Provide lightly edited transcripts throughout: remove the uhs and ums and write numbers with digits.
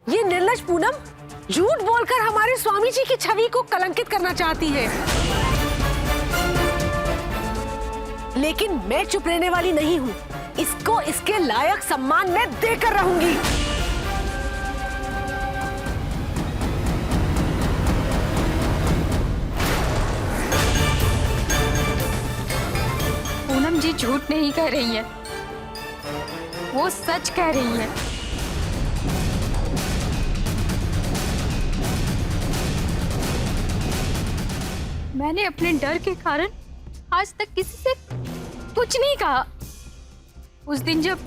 ये निर्लज पूनम झूठ बोलकर हमारे स्वामी जी की छवि को कलंकित करना चाहती है, लेकिन मैं चुप रहने वाली नहीं हूँ। इसको इसके लायक सम्मान मैं देकर रहूंगी। पूनम जी झूठ नहीं कह रही है, वो सच कह रही है। मैंने अपने डर के कारण आज तक किसी से कुछ नहीं कहा। उस दिन जब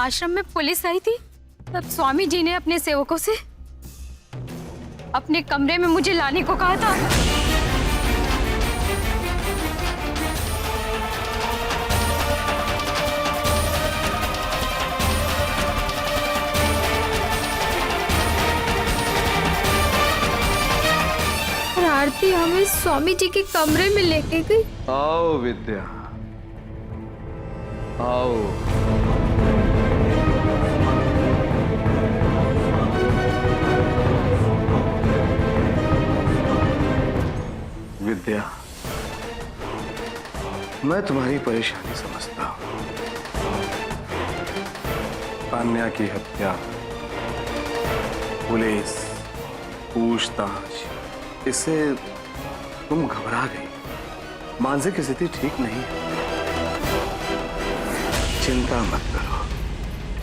आश्रम में पुलिस आई थी, तब स्वामी जी ने अपने सेवकों से अपने कमरे में मुझे लाने को कहा था। आरती हमें स्वामी जी के कमरे में लेके गई। आओ विद्या, आओ। विद्या, मैं तुम्हारी परेशानी समझता हूं। अन्या की हत्या, पुलिस, पूछताछ, इससे तुम घबरा गई। मानसिक स्थिति ठीक नहीं है। चिंता मत करो,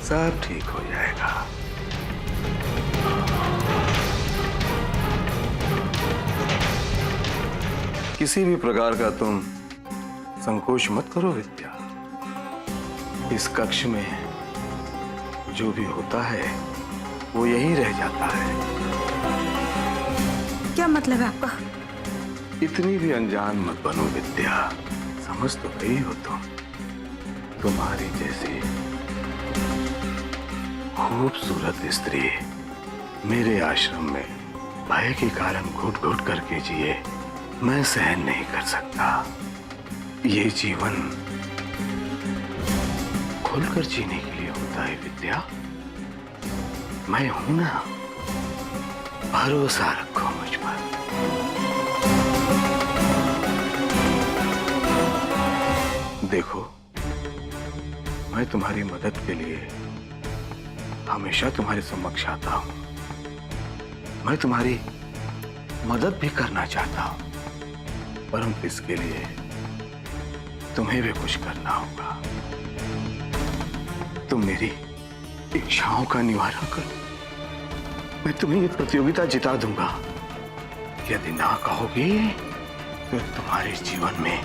सब ठीक हो जाएगा। किसी भी प्रकार का तुम संकोच मत करो विद्या। इस कक्ष में जो भी होता है वो यही रह जाता है। क्या मतलब है आपका? इतनी भी अनजान मत बनो विद्या, समझ तो गई हो तुम। तुम्हारी जैसी खूबसूरत स्त्री मेरे आश्रम में भय के कारण घुट घुट करके जिए, मैं सहन नहीं कर सकता। ये जीवन खुलकर जीने के लिए होता है विद्या। मैं हूं ना, भरोसा रखो मुझ पर। देखो, मैं तुम्हारी मदद के लिए हमेशा तुम्हारे समक्ष आता हूं। मैं तुम्हारी मदद भी करना चाहता हूं, परंतु इसके लिए तुम्हें भी कुछ करना होगा। तुम मेरी इच्छाओं का निवारण करो। मैं तुम्हें ये प्रतियोगिता जिता दूंगा। यदि ना कहोगी तो तुम्हारे जीवन में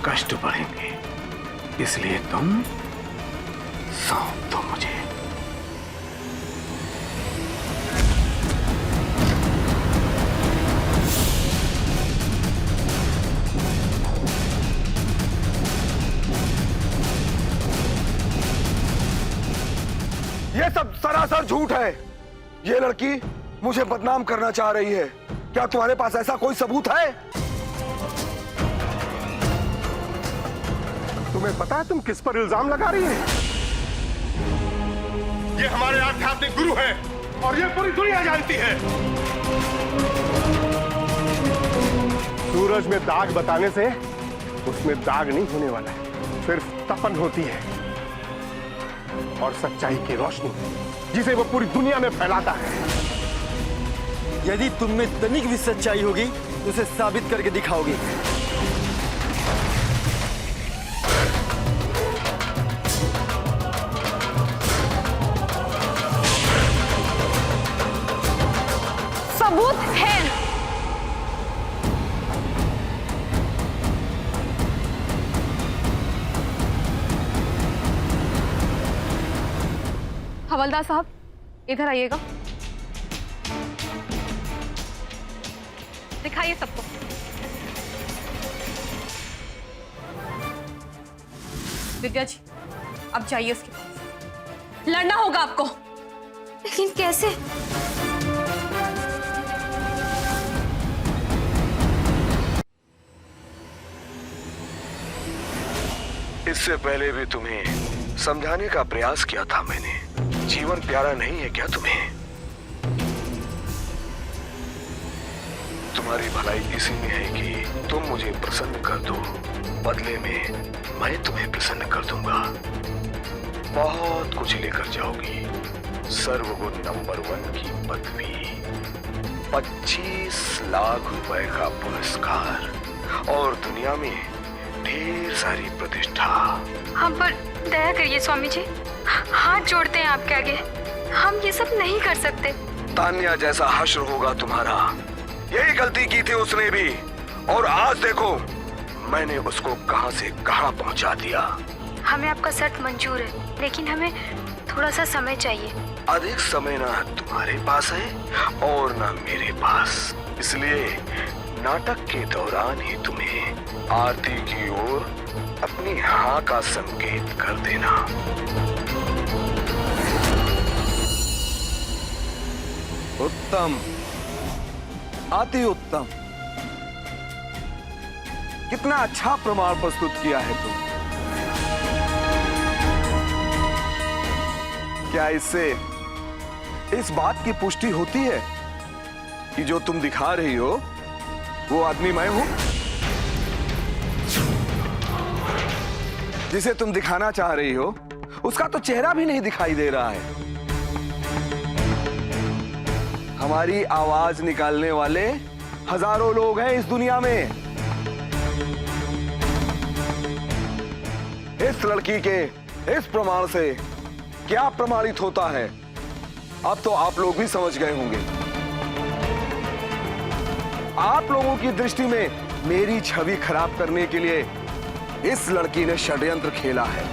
कष्ट बढ़ेंगे, इसलिए तुम सौंप दो मुझे। ये सब सरासर झूठ है। ये लड़की मुझे बदनाम करना चाह रही है। क्या तुम्हारे पास ऐसा कोई सबूत है? तुम्हें पता है तुम किस पर इल्जाम लगा रही है? ये हमारे आध्यात्मिक गुरु हैं और ये पूरी दुनिया जानती है। सूरज में दाग बताने से उसमें दाग नहीं होने वाला है, सिर्फ तपन होती है और सच्चाई की रोशनी जिसे वो पूरी दुनिया में फैलाता है। यदि तुम में तनिक भी सच्चाई होगी तो उसे साबित करके दिखाओगी। सबूत है। हवलदार साहब, इधर आइएगा। दिखाइए सबको। विद्या जी, अब जाइए उसके पास। लड़ना होगा आपको। लेकिन कैसे? इससे पहले भी तुम्हें समझाने का प्रयास किया था मैंने। जीवन प्यारा नहीं है क्या तुम्हें? तुम्हारी भलाई इसी में है कि तुम मुझे प्रसन्न कर दो, बदले में मैं तुम्हें प्रसन्न कर दूंगा। बहुत कुछ लेकर जाओगी, सर्वगुण नंबर 1 की पदवी, 25 लाख रुपए का पुरस्कार और दुनिया में ढेर सारी प्रतिष्ठा। हम पर दया करिए स्वामी जी, हाथ जोड़ते हैं आपके आगे, हम ये सब नहीं कर सकते। तान्या जैसा हश्र होगा तुम्हारा। यही गलती की थी उसने भी, और आज देखो मैंने उसको कहां से कहां पहुंचा दिया। हमें आपका शर्त मंजूर है, लेकिन हमें थोड़ा सा समय चाहिए। अधिक समय ना तुम्हारे पास है और ना मेरे पास, इसलिए नाटक के दौरान ही तुम्हें आरती की ओर अपनी हाँ का संकेत कर देना। उत्तम, अति उत्तम। कितना अच्छा प्रमाण प्रस्तुत किया है तुम। क्या इससे इस बात की पुष्टि होती है कि जो तुम दिखा रही हो वो आदमी मैं हूं? जिसे तुम दिखाना चाह रही हो उसका तो चेहरा भी नहीं दिखाई दे रहा है। हमारी आवाज निकालने वाले हजारों लोग हैं इस दुनिया में। इस लड़की के इस प्रमाण से क्या प्रमाणित होता है, अब तो आप लोग भी समझ गए होंगे। आप लोगों की दृष्टि में मेरी छवि खराब करने के लिए इस लड़की ने षड्यंत्र खेला है,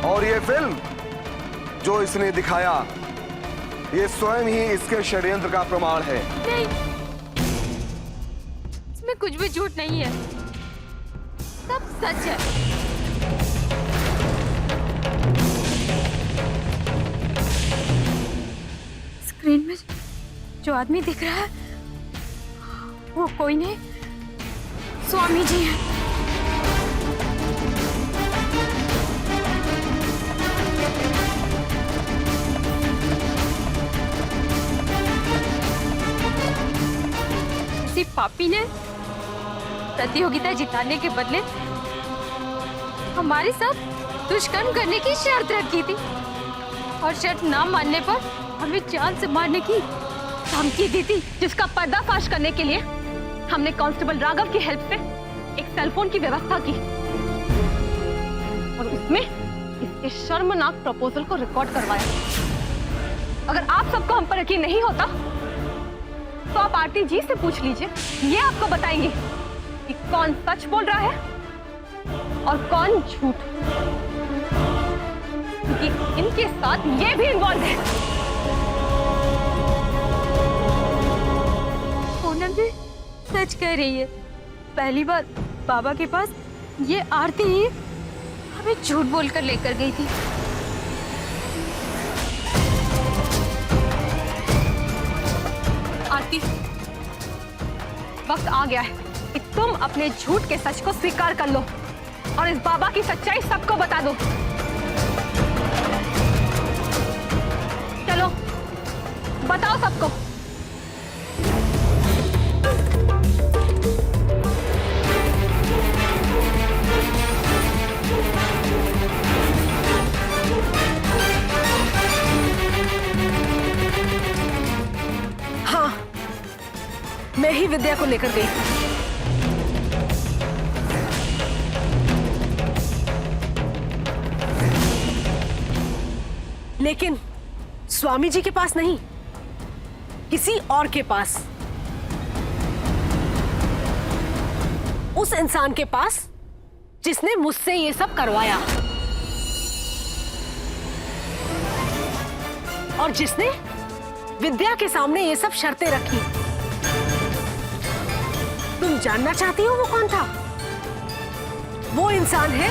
और ये फिल्म जो इसने दिखाया ये स्वयं ही इसके षड्यंत्र का प्रमाण है। नहीं, इसमें कुछ भी झूठ नहीं है, सब सच है। स्क्रीन में जो आदमी दिख रहा है वो कोई नहीं, स्वामी जी हैं। किसी पापी ने प्रतियोगिता जिताने के बदले हमारे साथ दुष्कर्म करने की शर्त रखी थी, और शर्त ना मानने पर हमें जान से मारने की धमकी दी थी, जिसका पर्दाफाश करने के लिए हमने कांस्टेबल राघव की हेल्प से एक सेलफोन की व्यवस्था की और उसमें इसके शर्मनाक प्रपोजल को रिकॉर्ड करवाया। अगर आप सबको हम पर यकीन नहीं होता तो आप आरती जी से पूछ लीजिए, ये आपको बताएंगे कि कौन सच बोल रहा है और कौन झूठ, क्योंकि इनके साथ ये भी इन्वॉल्व है। पूनम जी सच कह रही है, पहली बार बाबा के पास ये आरती ही हमें झूठ बोलकर लेकर गई थी। आरती, वक्त आ गया है कि तुम अपने झूठ के सच को स्वीकार कर लो और इस बाबा की सच्चाई सबको बता दो। चलो बताओ सबको। हाँ, मैं ही विद्या को लेकर गई। लेकिन स्वामी जी के पास नहीं, किसी और के पास, उस इंसान के पास जिसने मुझसे ये सब करवाया और जिसने विद्या के सामने ये सब शर्तें रखी। तुम जानना चाहती हो वो कौन था? वो इंसान है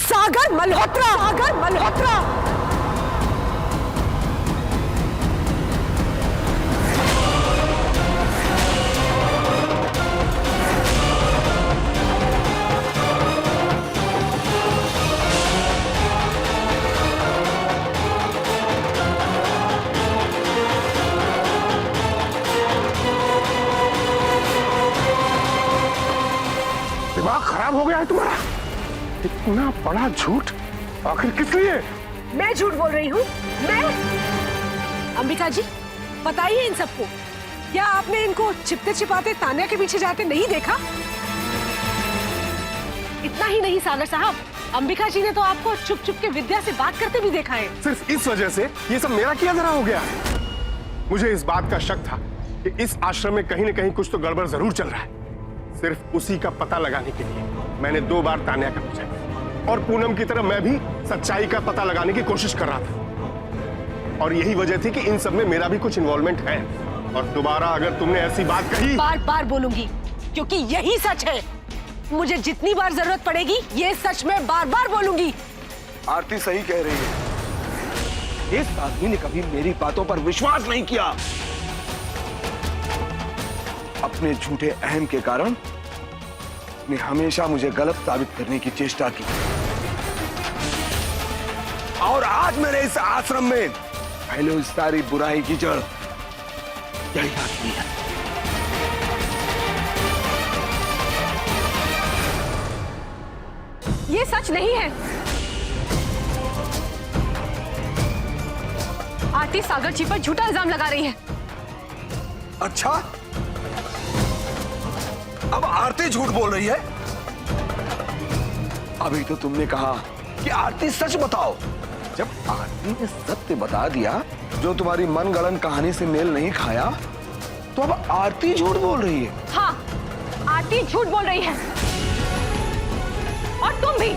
सागर मल्होत्रा। सागर मल्होत्रा। है तुम्हारा? इतना बड़ा झूठ आखिर किस लिए? मैं झूठ बोल रही हूँ? मैं? अंबिका जी, बताइए इन सबको, क्या आपने इनको छिपते छिपाते तान्या के पीछे जाते नहीं देखा? इतना ही नहीं सागर साहब, अंबिका जी ने तो आपको चुप चुप के विद्या से बात करते भी देखा है। सिर्फ इस वजह से ये सब मेरा किया धरा हो गया। मुझे इस बात का शक था कि इस आश्रम में कहीं न कहीं कुछ तो गड़बड़ जरूर चल रहा है। सिर्फ उसी का पता लगाने के लिए मैंने 2 बार तान्या का पूछा और पूनम की तरह मैं भी सच्चाई का पता लगाने की कोशिश कर रहा था। और यही वजह थी कि इन सब में मेरा भी कुछ इन्वॉल्वमेंट है। और दोबारा अगर तुमने ऐसी बात कही, बार बार बोलूंगी, क्योंकि यही सच है। मुझे जितनी बार जरूरत पड़ेगी ये सच मैं बार बार बोलूंगी। आरती सही कह रही है, इस आदमी ने कभी मेरी बातों पर विश्वास नहीं किया। अपने झूठे अहम के कारण ने हमेशा मुझे गलत साबित करने की चेष्टा की, और आज मेरे इस आश्रम में पहले इस सारी बुराई की जड़ यही आदमी है। ये सच नहीं है। आरती सागर जी पर झूठा इल्जाम लगा रही है। अच्छा, अब आरती झूठ बोल रही है? अभी तो तुमने कहा कि आरती सच बताओ। जब आरती ने सत्य बता दिया जो तुम्हारी मनगढ़ंत कहानी से मेल नहीं खाया, तो अब आरती झूठ बोल रही है। हाँ, आरती झूठ बोल रही है। और तुम भी।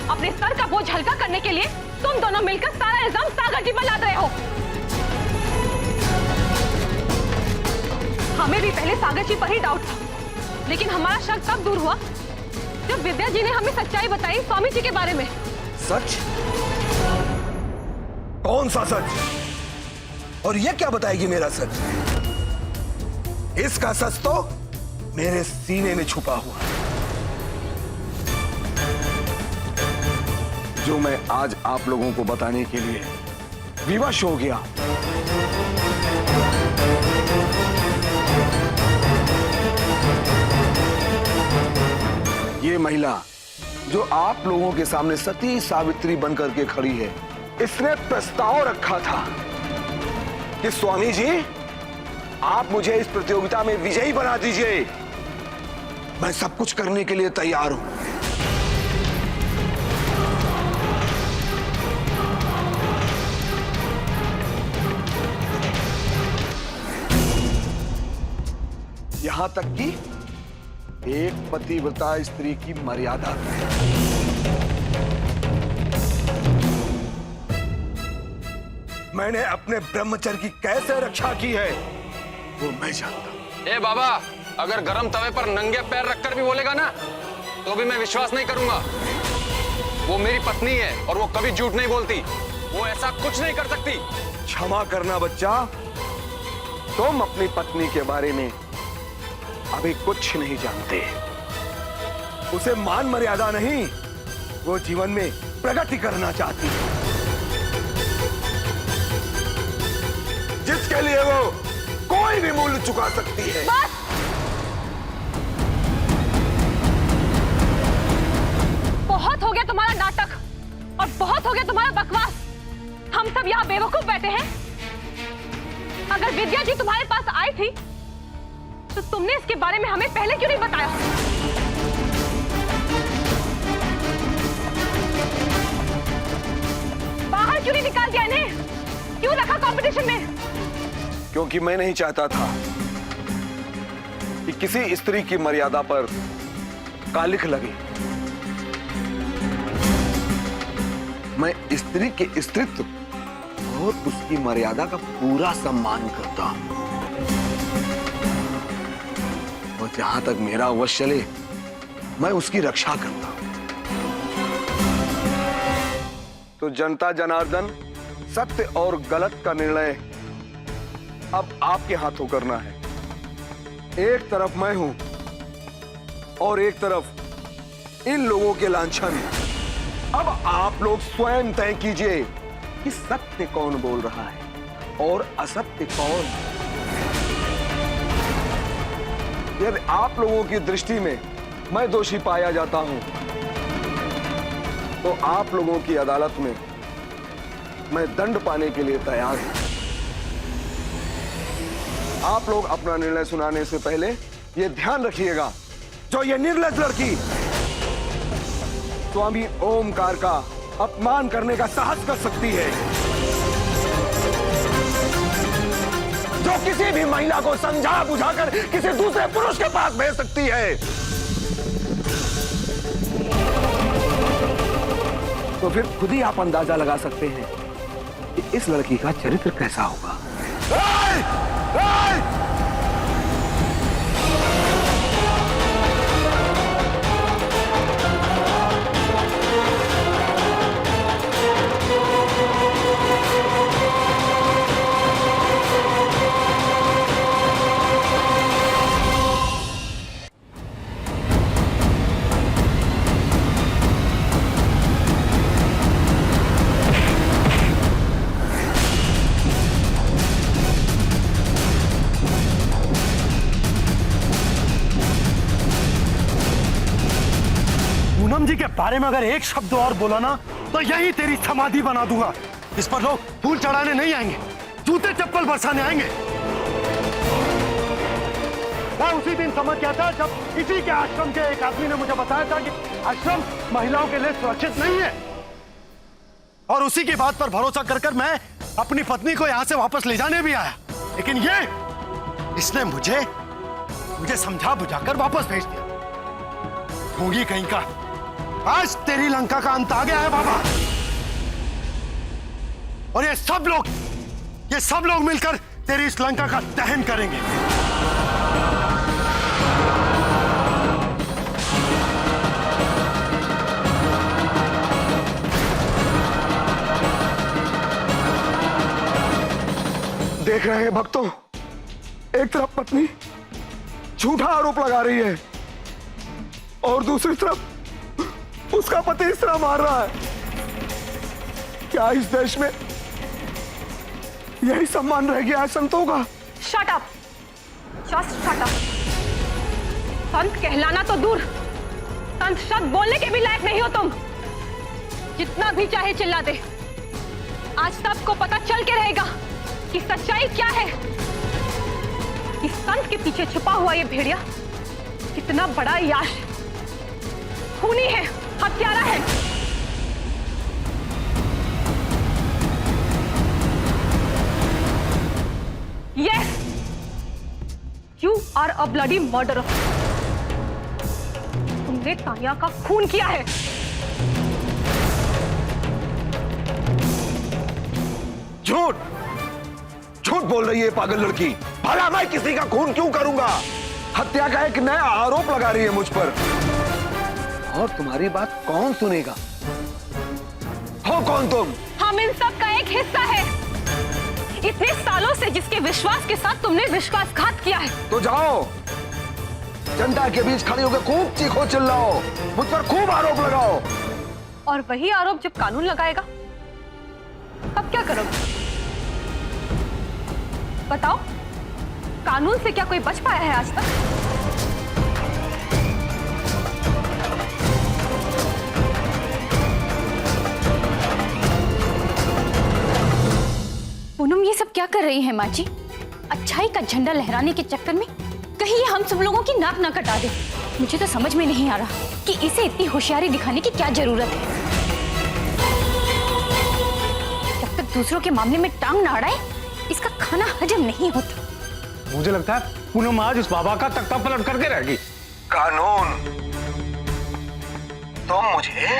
अपने सर का बोझ हल्का करने के लिए तुम दोनों मिलकर सारा इल्जाम सागर जी पर लाद रहे हो। हमें भी पहले सागर जी पर ही डाउट था, लेकिन हमारा शक तब दूर हुआ जब विद्या जी ने हमें सच्चाई बताई स्वामी जी के बारे में। सच? कौन सा सच? और ये क्या बताएगी मेरा सच? इसका सच तो मेरे सीने में छुपा हुआ है, जो मैं आज आप लोगों को बताने के लिए विवश हो गया। ये महिला जो आप लोगों के सामने सती सावित्री बनकर के खड़ी है, इसने प्रस्ताव रखा था कि स्वामी जी, आप मुझे इस प्रतियोगिता में विजयी बना दीजिए। मैं सब कुछ करने के लिए तैयार हूं। यहां तक कि एक पतिव्रता स्त्री की मर्यादा। मैंने अपने ब्रह्मचर्य की कैसे रक्षा की है वो मैं जानता हूं। ए बाबा, अगर गरम तवे पर नंगे पैर रखकर भी बोलेगा ना, तो भी मैं विश्वास नहीं करूंगा। वो मेरी पत्नी है और वो कभी झूठ नहीं बोलती। वो ऐसा कुछ नहीं कर सकती। क्षमा करना बच्चा, तुम अपनी पत्नी के बारे में अभी कुछ नहीं जानते। उसे मान मर्यादा नहीं, वो जीवन में प्रगति करना चाहती है, जिसके लिए वो कोई भी मूल्य चुका सकती है। बस! बहुत हो गया तुम्हारा नाटक और बहुत हो गया तुम्हारा बकवास। हम सब यहाँ बेवकूफ बैठे हैं। अगर विद्या जी तुम्हारे पास आई थी तो तुमने इसके बारे में हमें पहले क्यों नहीं बताया? बाहर क्यों नहीं निकाल दिया इन्हें? क्यों रखा कंपटीशन में? क्योंकि मैं नहीं चाहता था कि किसी स्त्री की मर्यादा पर कालिख लगे। मैं स्त्री के स्त्रीत्व और उसकी मर्यादा का पूरा सम्मान करता हूं, और जहां तक मेरा वश चले मैं उसकी रक्षा करता हूं। तो जनता जनार्दन, सत्य और गलत का निर्णय अब आपके हाथों करना है। एक तरफ मैं हूं और एक तरफ इन लोगों के लांछन। अब आप लोग स्वयं तय कीजिए कि सत्य कौन बोल रहा है और असत्य कौन। यदि आप लोगों की दृष्टि में मैं दोषी पाया जाता हूं तो आप लोगों की अदालत में मैं दंड पाने के लिए तैयार हूं। आप लोग अपना निर्णय सुनाने से पहले यह ध्यान रखिएगा, जो ये निर्लज्ज लड़की स्वामी ओमकार का अपमान करने का साहस कर सकती है, जो किसी भी महिला को समझा बुझाकर किसी दूसरे पुरुष के पास भेज सकती है, तो फिर खुद ही आप अंदाजा लगा सकते हैं कि इस लड़की का चरित्र कैसा होगा। पूनम जी के बारे में अगर एक शब्द और बोला ना तो यही तेरी समाधि बना दूंगा। इस पर लोग फूल चढ़ाने नहीं आएंगे, जूते चप्पल बरसाने आएंगे। मैं उसी दिन समझ गया था जब इसी के आश्रम के एक आदमी ने मुझे बताया था कि आश्रम महिलाओं के लिए सुरक्षित नहीं है, और उसी की बात पर भरोसा कर मैं अपनी पत्नी को यहां से वापस ले जाने भी आया, लेकिन इसने मुझे समझा बुझाकर वापस भेज दिया। होगी कहीं का, आज तेरी लंका का अंत आ गया है बाबा, और ये सब लोग मिलकर तेरी इस लंका का दहन करेंगे। देख रहे हैं भक्तों, एक तरफ पत्नी झूठा आरोप लगा रही है और दूसरी तरफ उसका पति इस तरह मार रहा है। क्या इस देश में यही सम्मान रह गया है संतों का? Shut up, just shut up. संत कहलाना तो दूर, संत शब्द बोलने के भी लायक नहीं हो तुम। जितना भी चाहे चिल्ला दे, आज सबको पता चल के रहेगा कि सच्चाई क्या है। इस संत के पीछे छुपा हुआ ये भेड़िया कितना बड़ा याश, खूनी है, हत्यारा है। Yes, you are a bloody murderer. तुमने तानिया का खून किया है। झूठ झूठ बोल रही है पागल लड़की। भला मैं किसी का खून क्यों करूंगा? हत्या का एक नया आरोप लगा रही है मुझ पर, और तुम्हारी बात कौन सुनेगा? हो कौन तुम? हम इन सब का एक हिस्सा है। इतने सालों से जिसके विश्वास के साथ तुमने विश्वासघात किया है। तो जाओ, जनता के बीच खड़े होकर खूब चीखो चिल्लाओ, मुझ पर खूब आरोप लगाओ। और वही आरोप जब कानून लगाएगा तब क्या करोगे? बताओ, कानून से क्या कोई बच पाया है आज तक? पूनम ये सब क्या कर रही है माँ जी? अच्छाई का झंडा लहराने के चक्कर में कहीं ये हम सब लोगों की नाक ना कटा दे। मुझे तो समझ में नहीं आ रहा कि इसे इतनी होशियारी दिखाने की क्या जरूरत है। जब तक दूसरों के मामले में टांग ना अड़ाए, इसका खाना हजम नहीं होता। मुझे लगता है पूनम आज उस बाबा का तख्ता पलट करके रहेगी। कानून? तुम मुझे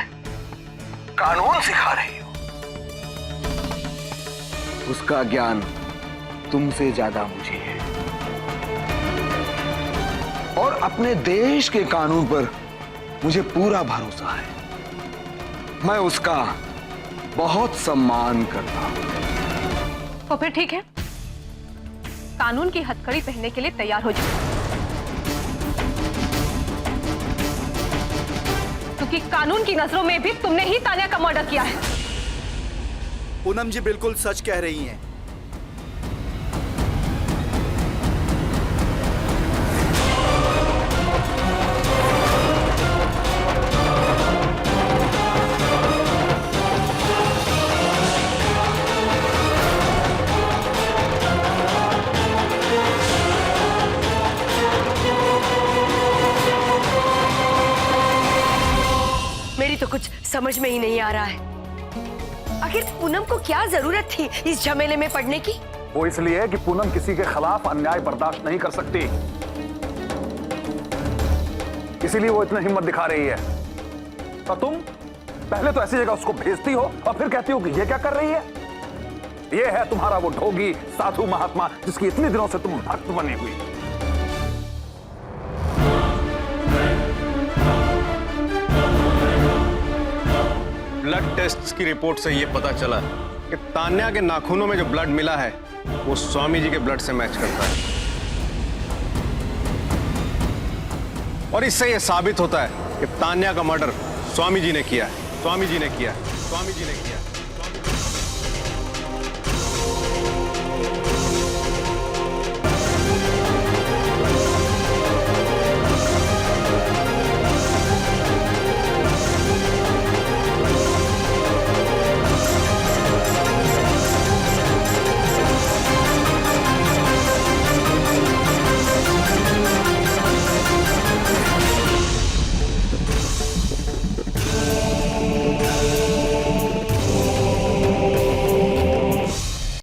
कानून सिखा रही हो? उसका ज्ञान तुमसे ज्यादा मुझे है, और अपने देश के कानून पर मुझे पूरा भरोसा है। मैं उसका बहुत सम्मान करता हूं। तो फिर ठीक है, कानून की हथकड़ी पहनने के लिए तैयार हो जाओ, क्योंकि कानून की नजरों में भी तुमने ही तानिया का मर्डर किया है। पूनम जी बिल्कुल सच कह रही हैं। तो कुछ समझ में ही नहीं आ रहा है। आखिर पूनम को क्या जरूरत थी इस झमेले में पड़ने की? वो इसलिए कि पूनम किसी के खिलाफ अन्याय बर्दाश्त नहीं कर सकती, इसीलिए वो इतना हिम्मत दिखा रही है। और तुम पहले तो ऐसी जगह उसको भेजती हो और फिर कहती हो कि ये क्या कर रही है। ये है तुम्हारा वो ढोंगी साधु महात्मा जिसकी इतने दिनों से तुम भक्त बनी हुई। ब्लड टेस्ट की रिपोर्ट से यह पता चला कि तान्या के नाखूनों में जो ब्लड मिला है वो स्वामी जी के ब्लड से मैच करता है, और इससे यह साबित होता है कि तान्या का मर्डर स्वामी जी ने किया है। स्वामी जी ने किया है। स्वामी जी ने किया है।